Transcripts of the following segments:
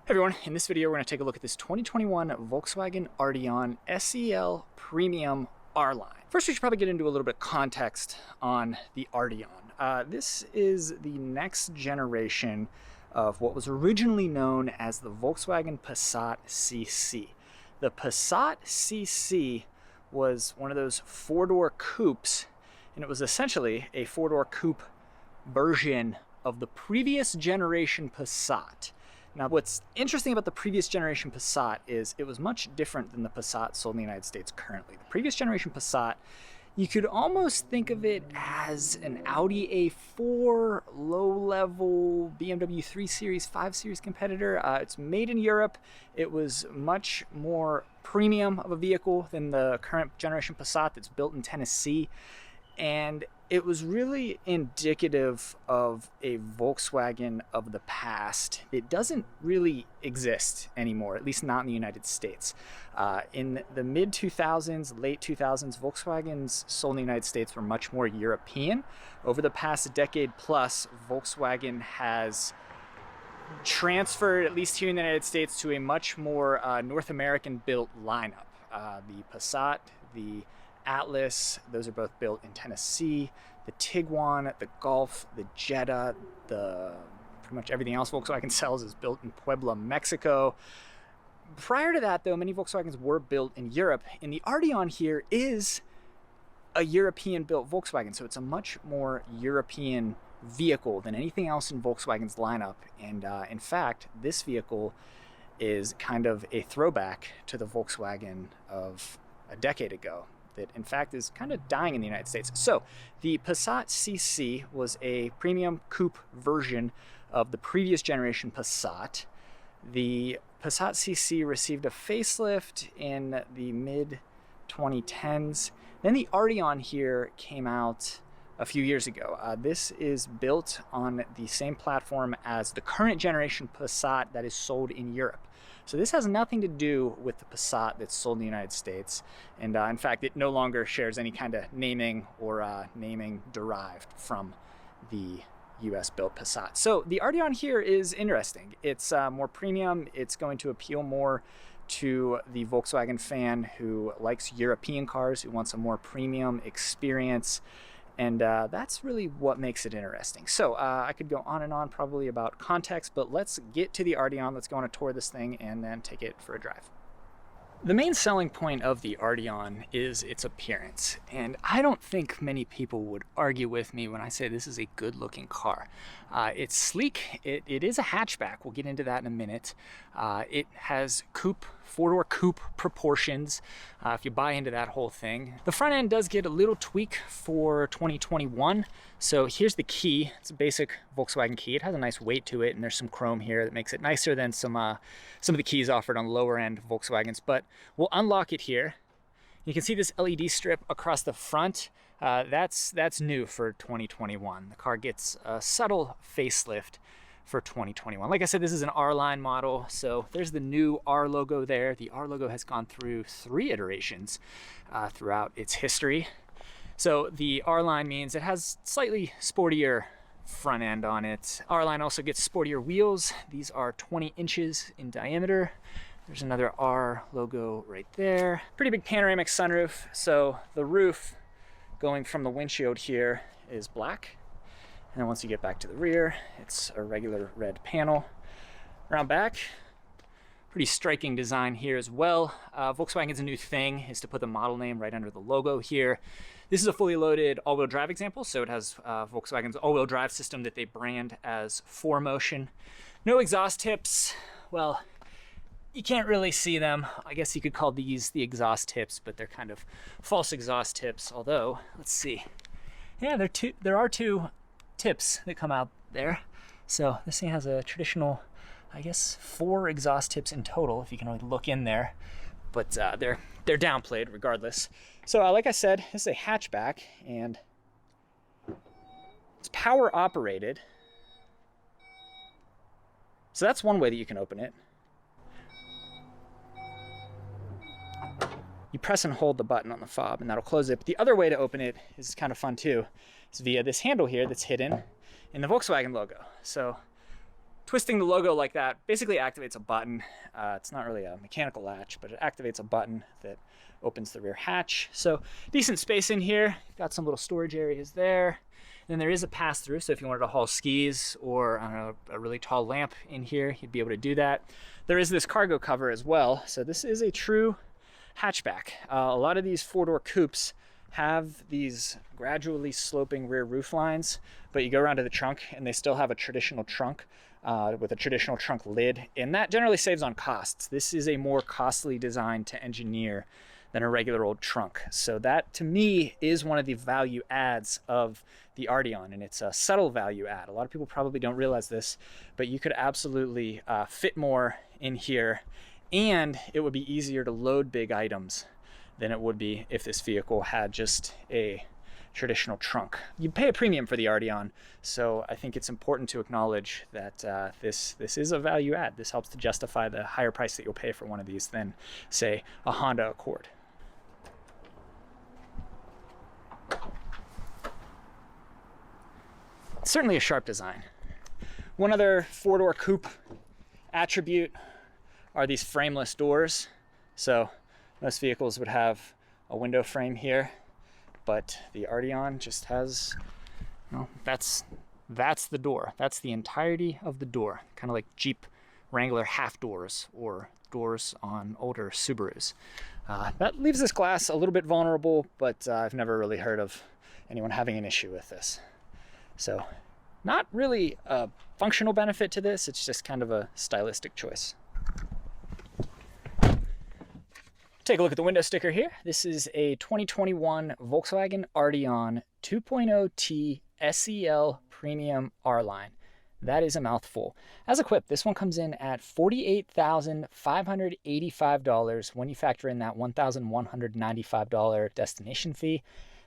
Hey everyone, in this video we're going to take a look at this 2021 Volkswagen Arteon SEL Premium R-Line. First we should probably get into a little bit of context on the Arteon. This is the next generation of what was originally known as the Volkswagen Passat CC. The Passat CC was one of those four-door coupes, and it was essentially a four-door coupe version of the previous generation Passat. Now, what's interesting about the previous generation Passat is it was much different than the Passat sold in the United States currently. The previous generation Passat, you could almost think of it as an Audi A4 low-level BMW 3 Series, 5 Series competitor. It's made in Europe. It was much more premium of a vehicle than the current generation Passat that's built in Tennessee. And it was really indicative of a Volkswagen of the past. It doesn't really exist anymore, at least not in the United States. In the mid-2000s, late 2000s, Volkswagens sold in the United States were much more European. Over the past decade plus, Volkswagen has transferred, at least here in the United States, to a much more North American built lineup. The Passat, the Atlas, those are both built in Tennessee. The Tiguan, the Golf, the Jetta, pretty much everything else Volkswagen sells is built in Puebla, Mexico. Prior to that, though, many Volkswagens were built in Europe, and the Arteon here is a European-built Volkswagen, so it's a much more European vehicle than anything else in Volkswagen's lineup. And in fact, this vehicle is kind of a throwback to the Volkswagen of a decade ago, that in fact is kind of dying in the United States. So the Passat CC was a premium coupe version of the previous generation Passat. The Passat CC received a facelift in the mid 2010s. Then the Arteon here came out a few years ago. This is built on the same platform as the current generation Passat that is sold in Europe. So this has nothing to do with the Passat that's sold in the United States. And in fact, it no longer shares any kind of naming or naming derived from the US built Passat. So the Arteon here is interesting. It's more premium. It's going to appeal more to the Volkswagen fan who likes European cars, who wants a more premium experience. And that's really what makes it interesting. So I could go on and on probably about context, but let's get to the Arteon. Let's go on a tour of this thing and then take it for a drive. The main selling point of the Arteon is its appearance, and I don't think many people would argue with me when I say this is a good-looking car. It's sleek. It is a hatchback. We'll get into that in a minute. It has four-door coupe proportions, if you buy into that whole thing. The front end does get a little tweak for 2021. So here's the key. It's a basic Volkswagen key. It has a nice weight to it, and there's some chrome here that makes it nicer than some of the keys offered on lower end Volkswagens. But we'll unlock it here. You can see this LED strip across the front. That's new for 2021. The car gets a subtle facelift for 2021. Like I said, this is an R-Line model, so there's the new R logo there. The R logo has gone through 3 iterations throughout its history. So the R-Line means it has slightly sportier front end on it. R-Line also gets sportier wheels. These are 20 inches in diameter. There's another R logo right there. Pretty big panoramic sunroof. So the roof going from the windshield here is black. And then once you get back to the rear, it's a regular red panel. Around back, pretty striking design here as well. Volkswagen's new thing is to put the model name right under the logo here. This is a fully loaded all-wheel drive example, so it has Volkswagen's all-wheel drive system that they brand as 4Motion. No exhaust tips. Well, you can't really see them. I guess you could call these the exhaust tips, but they're kind of false exhaust tips. Although, let's see. Yeah, there are two tips that come out there. So this thing has a traditional, I guess, 4 exhaust tips in total, if you can really look in there. But they're downplayed regardless. So like I said, this is a hatchback, and it's power operated. So that's one way that you can open it. You press and hold the button on the fob, and that'll close it. But the other way to open it is kind of fun too. Is via this handle here that's hidden in the Volkswagen logo. So twisting the logo like that basically activates a button. It's not really a mechanical latch, but it activates a button that opens the rear hatch. So decent space in here. Got some little storage areas there. Then there is a pass-through, so if you wanted to haul skis or, I don't know, a really tall lamp in here, you'd be able to do that. There is this cargo cover as well, so this is a true hatchback. A lot of these four-door coupes have these gradually sloping rear roof lines, but you go around to the trunk and they still have a traditional trunk with a traditional trunk lid, and that generally saves on costs. This is a more costly design to engineer than a regular old trunk. So that, to me, is one of the value adds of the Arteon, and it's a subtle value add. A lot of people probably don't realize this, but you could absolutely fit more in here, and it would be easier to load big items than it would be if this vehicle had just a traditional trunk. You pay a premium for the Arteon, so I think it's important to acknowledge that this is a value add. This helps to justify the higher price that you'll pay for one of these than, say, a Honda Accord. Certainly a sharp design. One other four-door coupe attribute are these frameless doors. So most vehicles would have a window frame here, but the Arteon just has, well, that's the door. That's the entirety of the door, kind of like Jeep Wrangler half doors or doors on older Subarus. That leaves this glass a little bit vulnerable, but I've never really heard of anyone having an issue with this. So not really a functional benefit to this, it's just kind of a stylistic choice. Take a look at the window sticker here. This is a 2021 Volkswagen Arteon 2.0T SEL Premium R-Line. That is a mouthful. As equipped, this one comes in at $48,585 when you factor in that $1,195 destination fee.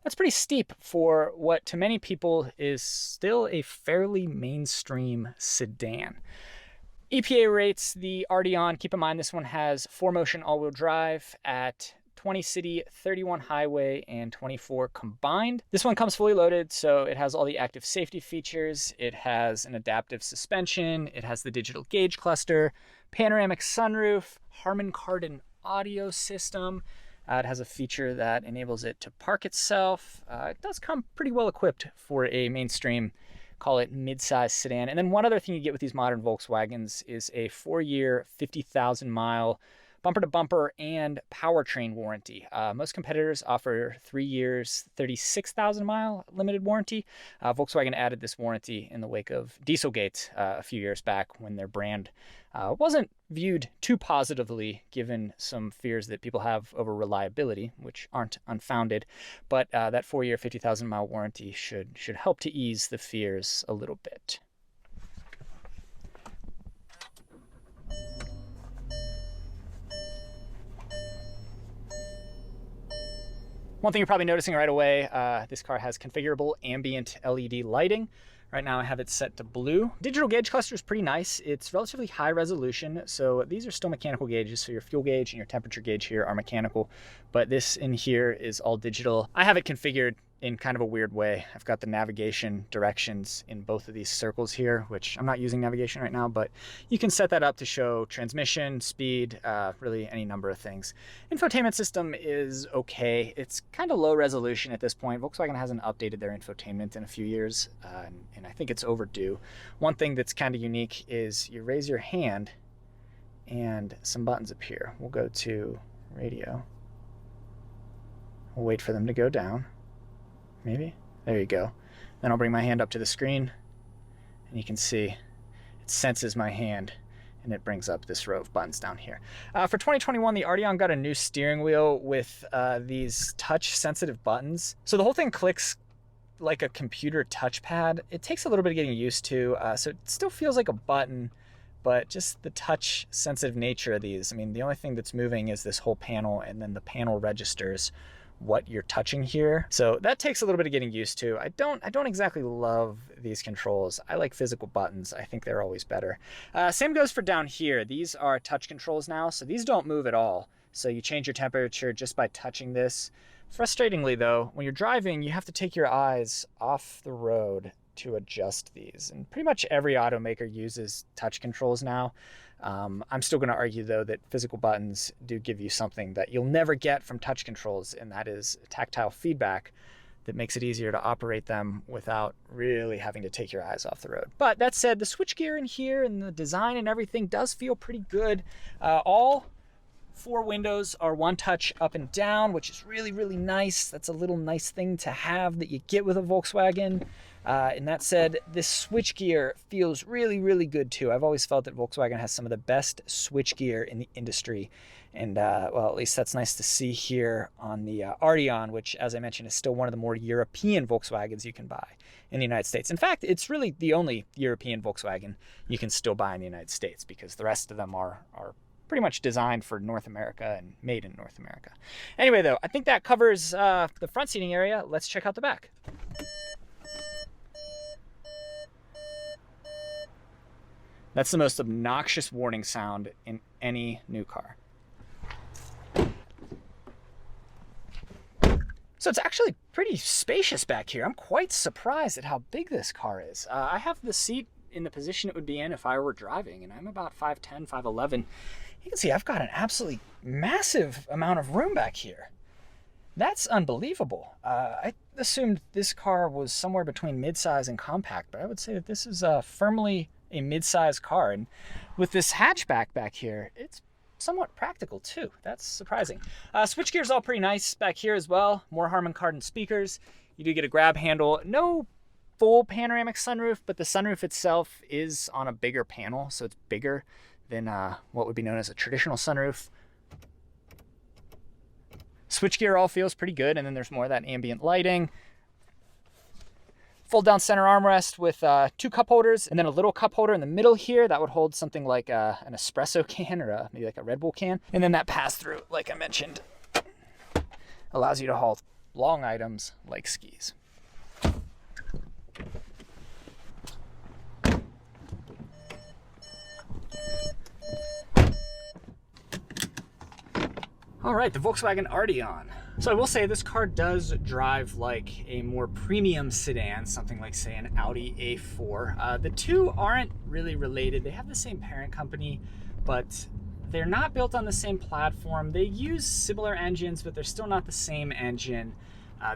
That's pretty steep for what to many people is still a fairly mainstream sedan. EPA rates the Arteon, keep in mind this one has 4-motion all-wheel drive at 20 city, 31 highway, and 24 combined. This one comes fully loaded, so it has all the active safety features. It has an adaptive suspension. It has the digital gauge cluster, panoramic sunroof, Harman Kardon audio system. It has a feature that enables it to park itself. It does come pretty well equipped for a mainstream, call it mid-size sedan. And then one other thing you get with these modern Volkswagens is a 4-year, 50,000-mile bumper-to-bumper and powertrain warranty. Most competitors offer 3 years, 36,000-mile limited warranty. Volkswagen added this warranty in the wake of Dieselgate a few years back when their brand wasn't viewed too positively given some fears that people have over reliability, which aren't unfounded. But that 4-year, 50,000-mile warranty should help to ease the fears a little bit. One thing you're probably noticing right away, this car has configurable ambient LED lighting. Right now I have it set to blue. Digital gauge cluster is pretty nice. It's relatively high resolution, so these are still mechanical gauges, so your fuel gauge and your temperature gauge here are mechanical, but this in here is all digital. I have it configured in kind of a weird way. I've got the navigation directions in both of these circles here, which I'm not using navigation right now, but you can set that up to show transmission, speed, really any number of things. Infotainment system is okay. It's kind of low resolution at this point. Volkswagen hasn't updated their infotainment in a few years, and I think it's overdue. One thing that's kind of unique is you raise your hand and some buttons appear. We'll go to radio. We'll wait for them to go down. Maybe. There you go. Then I'll bring my hand up to the screen and you can see it senses my hand and it brings up this row of buttons down here. For 2021, the Arteon got a new steering wheel with these touch sensitive buttons. So the whole thing clicks like a computer touchpad. It takes a little bit of getting used to, so it still feels like a button, but just the touch sensitive nature of these. I mean, the only thing that's moving is this whole panel, and then the panel registers what you're touching here. So that takes a little bit of getting used to. I don't exactly love these controls. I like physical buttons. I think they're always better. Same goes for down here. These are touch controls now, so these don't move at all. So you change your temperature just by touching this. Frustratingly though, when you're driving, you have to take your eyes off the road to adjust these. And pretty much every automaker uses touch controls now. I'm still going to argue, though, that physical buttons do give you something that you'll never get from touch controls, and that is tactile feedback that makes it easier to operate them without really having to take your eyes off the road. But that said, the switchgear in here and the design and everything does feel pretty good. All 4 windows are one touch up and down, which is really, really nice. That's a little nice thing to have that you get with a Volkswagen. And that said, this switchgear feels really, really good too. I've always felt that Volkswagen has some of the best switchgear in the industry. And well, at least that's nice to see here on the Arteon, which, as I mentioned, is still one of the more European Volkswagens you can buy in the United States. In fact, it's really the only European Volkswagen you can still buy in the United States, because the rest of them are pretty much designed for North America and made in North America. Anyway, though, I think that covers the front seating area. Let's check out the back. That's the most obnoxious warning sound in any new car. So it's actually pretty spacious back here. I'm quite surprised at how big this car is. I have the seat in the position it would be in if I were driving, and I'm about 5'10", 5'11". You can see I've got an absolutely massive amount of room back here. That's unbelievable. I assumed this car was somewhere between midsize and compact, but I would say that this is firmly a midsize car. And with this hatchback back here, it's somewhat practical too. That's surprising. Switchgear is all pretty nice back here as well. More Harman Kardon speakers. You do get a grab handle. No full panoramic sunroof, but the sunroof itself is on a bigger panel, so it's bigger than what would be known as a traditional sunroof. Switchgear all feels pretty good, and then there's more of that ambient lighting. Fold down center armrest with 2 cup holders, and then a little cup holder in the middle here that would hold something like an espresso can, or maybe like a Red Bull can. And then that pass-through, like I mentioned, allows you to haul long items like skis. All right, the Volkswagen Arteon. So I will say this car does drive like a more premium sedan, something like, say, an Audi A4. The two aren't really related. They have the same parent company, but they're not built on the same platform. They use similar engines, but they're still not the same engine.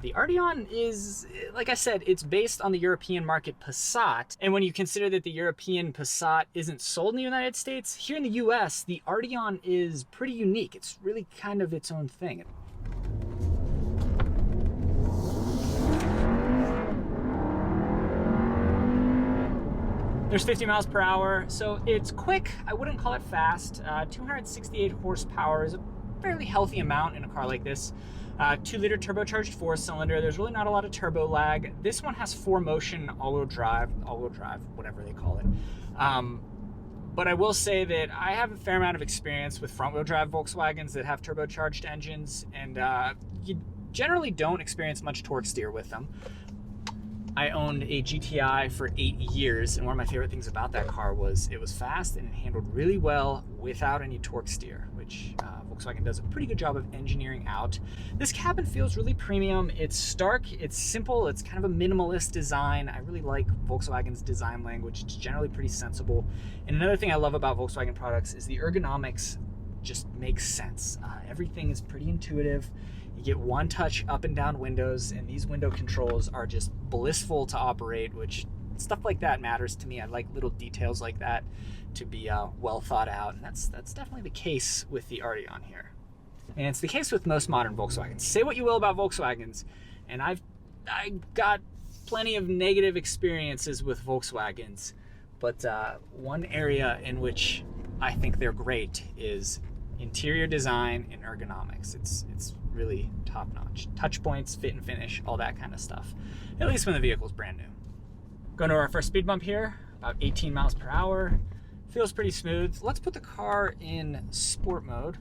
The Arteon is, like I said, it's based on the European market Passat. And when you consider that the European Passat isn't sold in the United States, here in the US, the Arteon is pretty unique. It's really kind of its own thing. There's 50 miles per hour, so it's quick. I wouldn't call it fast. 268 horsepower is a fairly healthy amount in a car like this. 2-liter turbocharged 4-cylinder. There's really not a lot of turbo lag. This one has 4-motion all-wheel drive, whatever they call it. But I will say that I have a fair amount of experience with front-wheel drive Volkswagens that have turbocharged engines, and you generally don't experience much torque steer with them. I owned a GTI for 8 years, and one of my favorite things about that car was it was fast and it handled really well without any torque steer, which Volkswagen does a pretty good job of engineering out. This cabin feels really premium. It's stark, it's simple, it's kind of a minimalist design. I really like Volkswagen's design language. It's generally pretty sensible. And another thing I love about Volkswagen products is the ergonomics just makes sense. Everything is pretty intuitive. You get one touch up and down windows, and these window controls are just blissful to operate, which stuff like that matters to me. I like little details like that to be well thought out, and that's definitely the case with the Arteon here. And it's the case with most modern Volkswagens. Say what you will about Volkswagens, and I got plenty of negative experiences with Volkswagens, but one area in which I think they're great is interior design and ergonomics. It's really top-notch. Touch points, fit and finish, all that kind of stuff. At least when the vehicle's brand new. Going to our first speed bump here, about 18 miles per hour. Feels pretty smooth. Let's put the car in sport mode.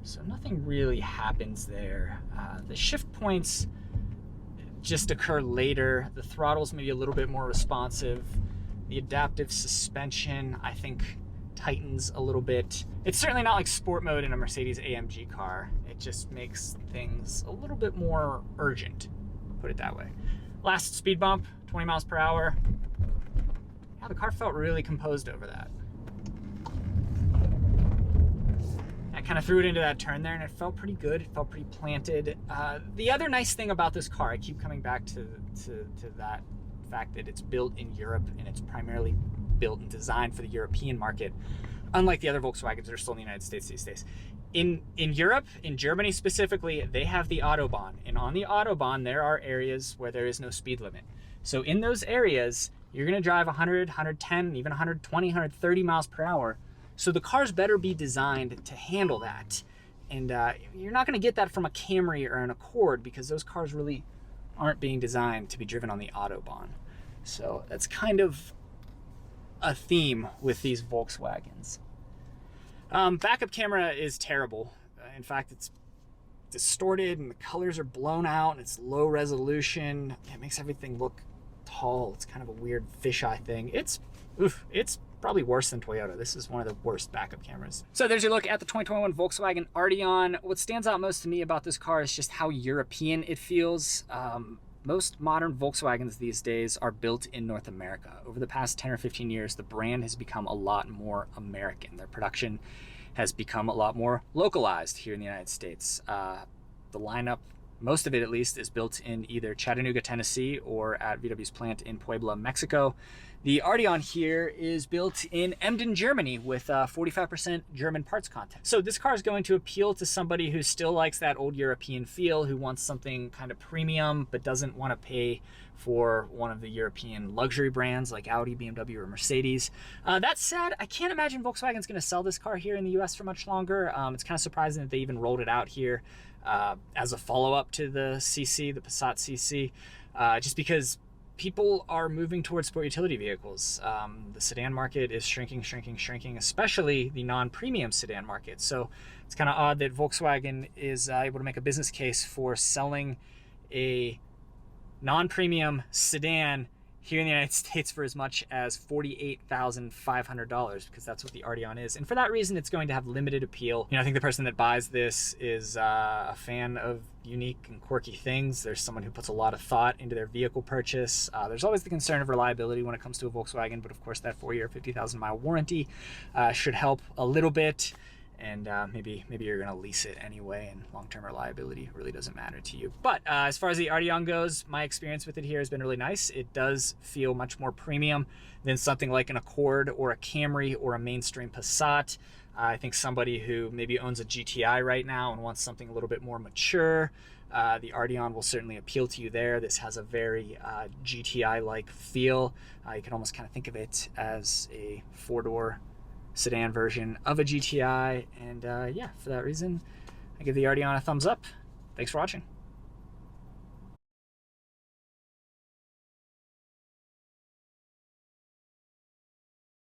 So nothing really happens there. The shift points just occur later. The throttle's maybe a little bit more responsive. The adaptive suspension, I think, tightens a little bit. It's certainly not like sport mode in a Mercedes AMG car. It just makes things a little bit more urgent, put it that way. Last speed bump, 20 miles per hour. Yeah, the car felt really composed over that. I kind of threw it into that turn there and it felt pretty good. It felt pretty planted. The other nice thing about this car, I keep coming back to that fact that it's built in Europe and it's primarily built and designed for the European market, unlike the other Volkswagens that are still in the United States these days. In Europe, in Germany specifically, they have the Autobahn, and on the Autobahn there are areas where there is no speed limit. So in those areas, you're gonna drive 100, 110, even 120, 130 miles per hour. So the cars better be designed to handle that. And you're not gonna get that from a Camry or an Accord because those cars really aren't being designed to be driven on the Autobahn. So that's kind of a theme with these Volkswagens. Backup camera is terrible. In fact, it's distorted and the colors are blown out and it's low resolution. It makes everything look tall. It's kind of a weird fisheye thing. It's probably worse than Toyota. This is one of the worst backup cameras. So there's your look at the 2021 Volkswagen Arteon. What stands out most to me about this car is just how European it feels. Most modern Volkswagens these days are built in North America. Over the past 10 or 15 years, the brand has become a lot more American. Their production has become a lot more localized here in the United States. The lineup, most of it at least, is built in either Chattanooga, Tennessee, or at VW's plant in Puebla, Mexico. The Arteon here is built in Emden, Germany, with 45% German parts content. So this car is going to appeal to somebody who still likes that old European feel, who wants something kind of premium, but doesn't want to pay for one of the European luxury brands like Audi, BMW, or Mercedes. That said, I can't imagine Volkswagen's going to sell this car here in the US for much longer. It's kind of surprising that they even rolled it out here as a follow-up to the CC, the Passat CC, just because people are moving towards sport utility vehicles. The sedan market is shrinking, especially the non-premium sedan market. So it's kind of odd that Volkswagen is able to make a business case for selling a non-premium sedan here in the United States for as much as $48,500, because that's what the Arteon is. And for that reason, it's going to have limited appeal. You know, I think the person that buys this is a fan of unique and quirky things. There's someone who puts a lot of thought into their vehicle purchase. There's always the concern of reliability when it comes to a Volkswagen, but of course that 4-year, 50,000 mile warranty should help a little bit. And maybe you're gonna lease it anyway, and long-term reliability really doesn't matter to you. But as far as the Arteon goes, my experience with it here has been really nice. It does feel much more premium than something like an Accord or a Camry or a mainstream Passat. I think somebody who maybe owns a GTI right now and wants something a little bit more mature, the Arteon will certainly appeal to you there. This has a very GTI-like feel. You can almost kind of think of it as a 4-door sedan version of a GTI, and yeah, for that reason I give the Arteon a thumbs up. Thanks for watching.